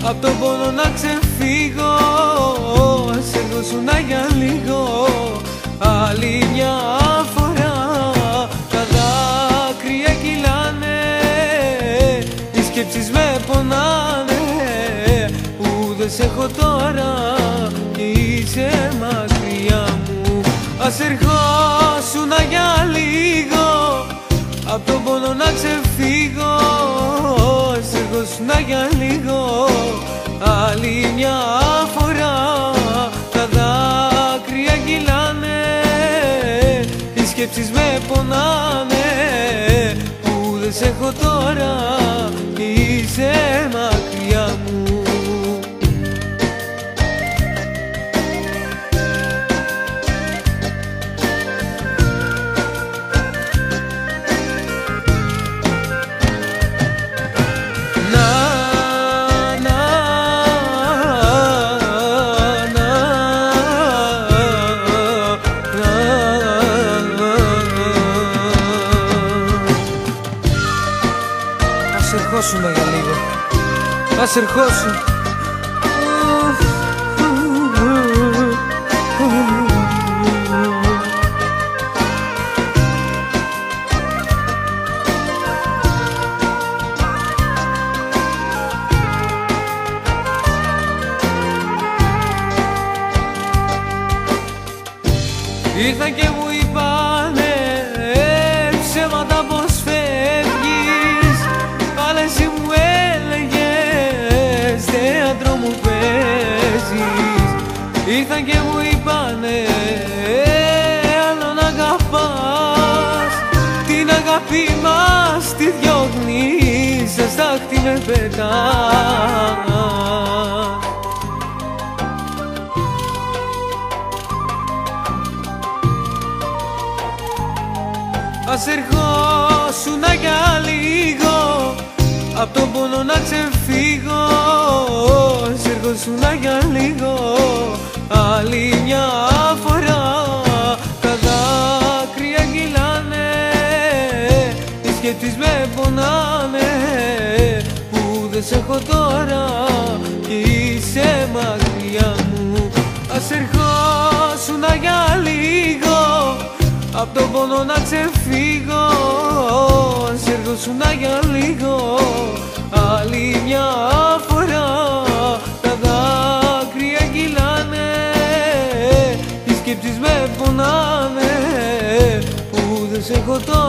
απ' τον πόνο να ξεφύγω. Ας έρχοσουν για λίγο άλλη μια φορά. Τα δάκρυα κυλάνε, οι σκέψεις με πονάνε, που δεν σε έχω τώρα και είσαι μακριά μου. Ας ερχόσουν για λίγο απ' τον πόνο να ξεφύγω. Ας ερχόσουν για λίγο άλλη μια φορά. Τα δάκρυα κυλάνε, οι σκέψεις με πονάνε, που δεν σε έχω τώρα και είσαι μακριά μου. Ας ερχόσουν για λίγο, ας ερχόσουν. Ήρθαν και μου είπανε ψέματα πως φεύγεις. Πάλι εσύ μου έλεγες θέατρο μου παίζεις. Ήρθαν και μου είπανε άλλον αγαπάς. Την αγάπη μας τη διώχνεις, στα στάχτη με πετάς. Ας ερχόσουν για λίγο απ' τον πόνο να ξεφύγω. Ας ερχόσουν για λίγο άλλη μια φορά. Τα δάκρυα κυλάνε, οι σκέψεις με πονάνε, που δεν σε έχω τώρα και είσαι μακριά μου. Ας ερχόσουν για λίγο απ' τον πόνο να ξεφύγω. Ας έρχοσουν για λίγο άλλη μια φορά. Τα δάκρυα κυλάνε, οι σκέψεις με πονάνε, που δεν σε έχω τώρα